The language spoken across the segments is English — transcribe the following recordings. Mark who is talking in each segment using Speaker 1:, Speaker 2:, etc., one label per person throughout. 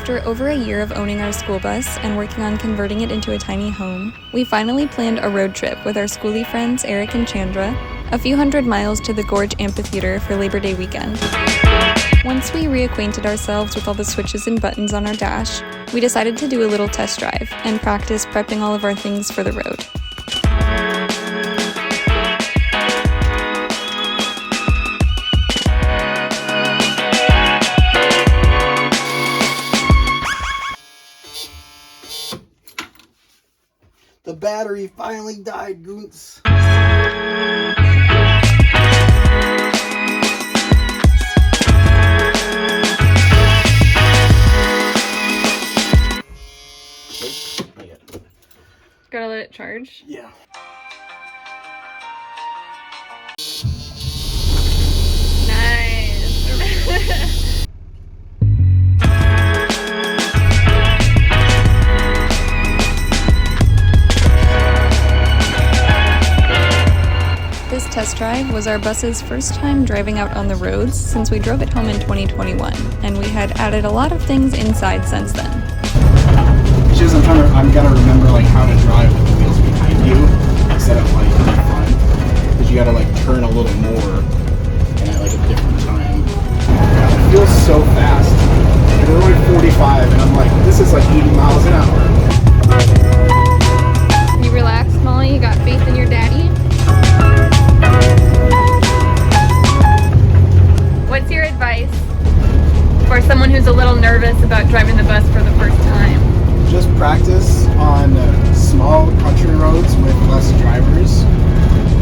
Speaker 1: After over a year of owning our school bus and working on converting it into a tiny home, we finally planned a road trip with our Skoolie friends Eric and Chandra, a few hundred miles to the Gorge amphitheater for Labor Day weekend. Once we reacquainted ourselves with all the switches and buttons on our dash, we decided to do a little test drive and practice prepping all of our things for the road.
Speaker 2: The battery finally died, Goons.
Speaker 1: Gotta let it charge?
Speaker 2: Yeah.
Speaker 1: Nice.
Speaker 2: There we go.
Speaker 1: This test drive was our bus's first time driving out on the roads since we drove it home in 2021, and we had added a lot of things inside since then.
Speaker 2: It's just I'm gotta remember like how to drive with the wheels behind you instead of like in front, because you gotta like turn a little more and at like a different time. It feels so fast. And we're only 45, and I'm like, this is like 80 miles an hour.
Speaker 1: You relax, Molly? You got faith in your daddy? What's your advice for someone who's a little nervous about driving the bus for the first time?
Speaker 2: Just practice on small country roads with less drivers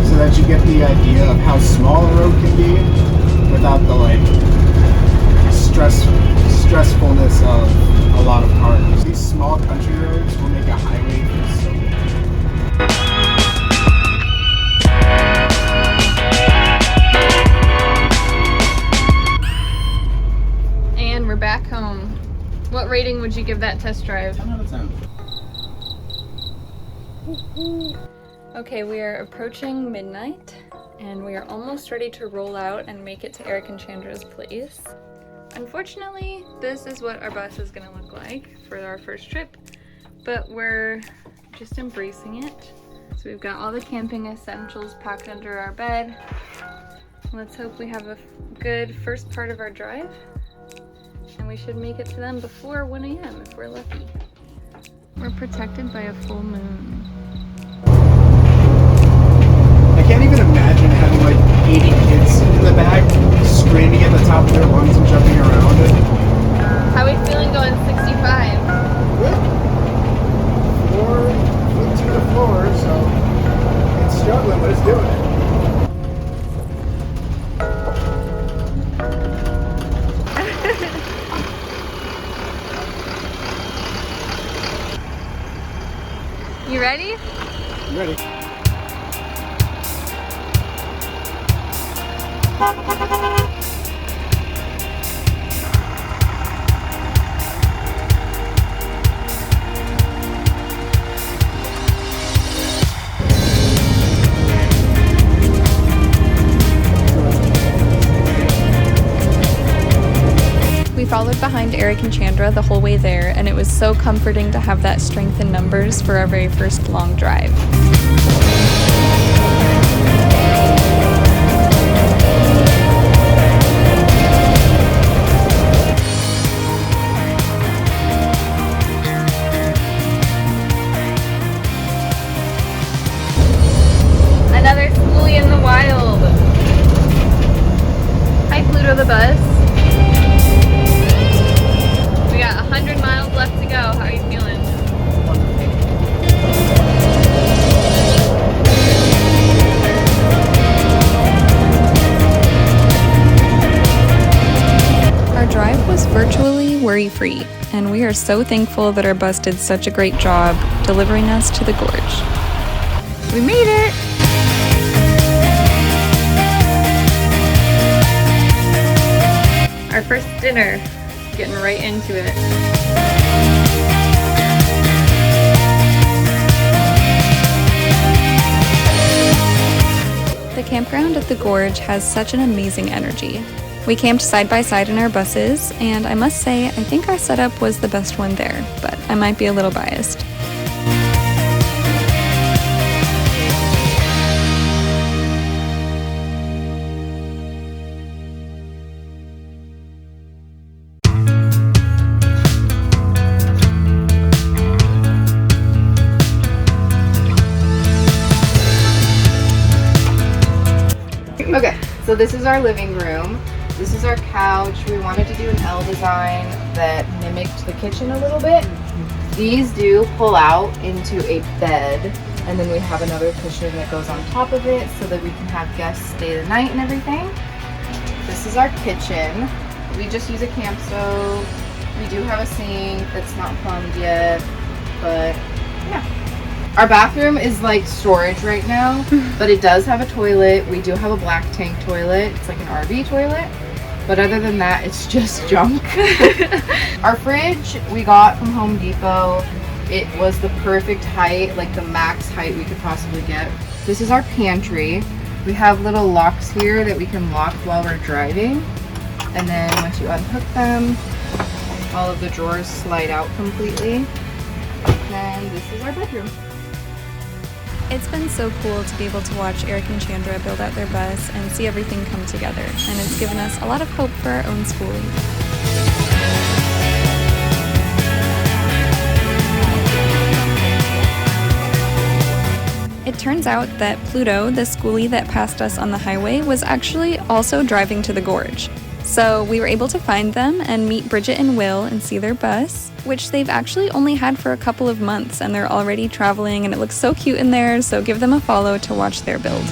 Speaker 2: so that you get the idea of how small a road can be without the like stressfulness of a lot of cars. These small country roads will make a highway feel so good.
Speaker 1: And we're back home. What rating would you give that test drive?
Speaker 2: 10 out of 10.
Speaker 1: Okay, we are approaching midnight, and we are almost ready to roll out and make it to Eric and Chandra's place. Unfortunately, this is what our bus is going to look like for our first trip, but we're just embracing it. So we've got all the camping essentials packed under our bed. Let's hope we have a good first part of our drive, and we should make it to them before 1 a.m. if we're lucky. We're protected by a full moon.
Speaker 2: I can't even imagine having like 80 kids in the back screaming at the top of their lungs and jumping around.
Speaker 1: How are we feeling going 65?
Speaker 2: Good. 4 feet to the floor, so it's struggling, but it's doing it.
Speaker 1: You ready?
Speaker 2: I'm ready.
Speaker 1: We followed behind Eric and Chandra the whole way there, and it was so comforting to have that strength in numbers for our very first long drive. Another Skoolie in the wild. Hi, Pluto the bus. We got 100 miles left to go. How are you feeling? Our drive was virtually worry-free, and we are so thankful that our bus did such a great job delivering us to the Gorge. We made it! Our first dinner. Getting right into it. The campground at the Gorge has such an amazing energy. We camped side by side in our buses, and I must say, I think our setup was the best one there, but I might be a little biased.
Speaker 3: Okay, so this is our living room. This is our couch. We wanted to do an L design that mimicked the kitchen a little bit. These do pull out into a bed, and then we have another cushion that goes on top of it so that we can have guests stay the night and everything. This is our kitchen. We just use a camp stove. We do have a sink that's not plumbed yet, but yeah. Our bathroom is like storage right now, but it does have a toilet. We do have a black tank toilet. It's like an RV toilet. But other than that, it's just junk. Our fridge we got from Home Depot. It was the perfect height, like the max height we could possibly get. This is our pantry. We have little locks here that we can lock while we're driving. And then once you unhook them, all of the drawers slide out completely. And then this is our bedroom.
Speaker 1: It's been so cool to be able to watch Eric and Chandra build out their bus and see everything come together, and it's given us a lot of hope for our own Skoolie. It turns out that Pluto, the Skoolie that passed us on the highway, was actually also driving to the Gorge. So we were able to find them and meet Bridget and Will and see their bus, which they've actually only had for a couple of months, and they're already traveling and it looks so cute in there, so give them a follow to watch their build.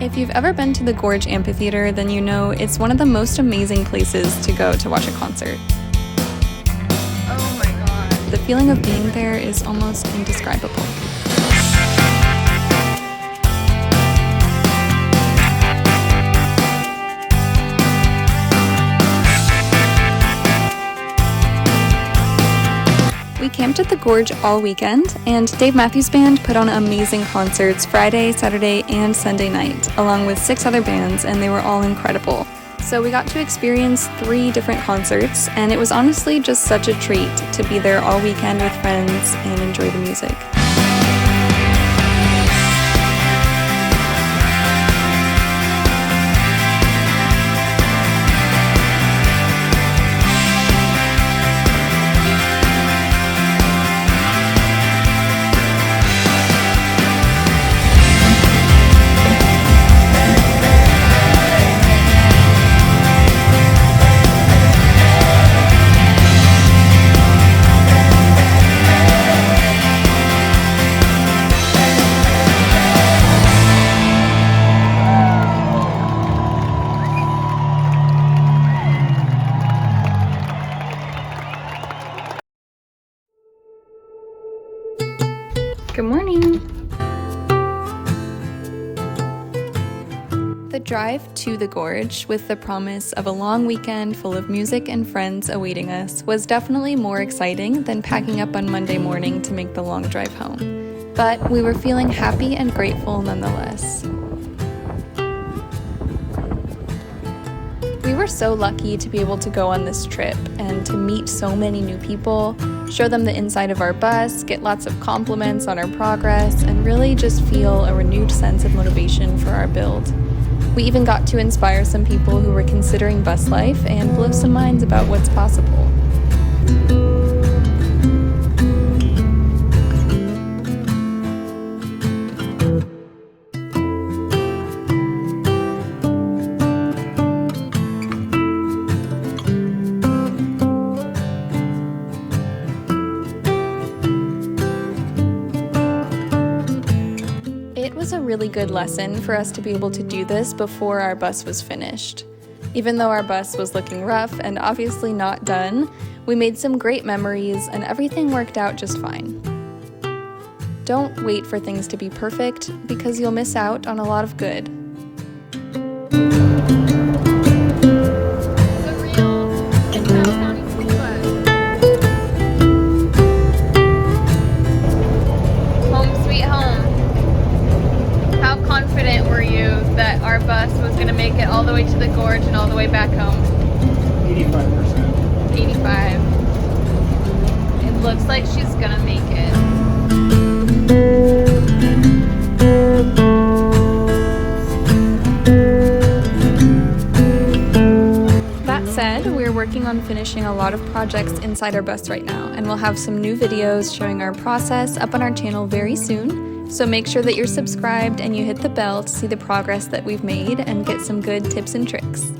Speaker 1: If you've ever been to the Gorge Amphitheater, then you know it's one of the most amazing places to go to watch a concert.
Speaker 3: Oh my god.
Speaker 1: The feeling of being there is almost indescribable. We camped at the Gorge all weekend, and Dave Matthews Band put on amazing concerts Friday, Saturday, and Sunday night, along with 6 other bands, and they were all incredible. So we got to experience 3 different concerts, and it was honestly just such a treat to be there all weekend with friends and enjoy the music. Good morning! The drive to the Gorge, with the promise of a long weekend full of music and friends awaiting us, was definitely more exciting than packing up on Monday morning to make the long drive home. But we were feeling happy and grateful nonetheless. We were so lucky to be able to go on this trip and to meet so many new people, show them the inside of our bus, get lots of compliments on our progress, and really just feel a renewed sense of motivation for our build. We even got to inspire some people who were considering bus life and blow some minds about what's possible. It was a really good lesson for us to be able to do this before our bus was finished. Even though our bus was looking rough and obviously not done, we made some great memories and everything worked out just fine. Don't wait for things to be perfect, because you'll miss out on a lot of good.
Speaker 3: The real County School Bus.
Speaker 1: How confident were you that our bus was going to make it all the way to the gorge and all the way back home?
Speaker 2: 85%.
Speaker 1: 85. It looks like she's going to make it. That said, we're working on finishing a lot of projects inside our bus right now, and we'll have some new videos showing our process up on our channel very soon. So make sure that you're subscribed and you hit the bell to see the progress that we've made and get some good tips and tricks.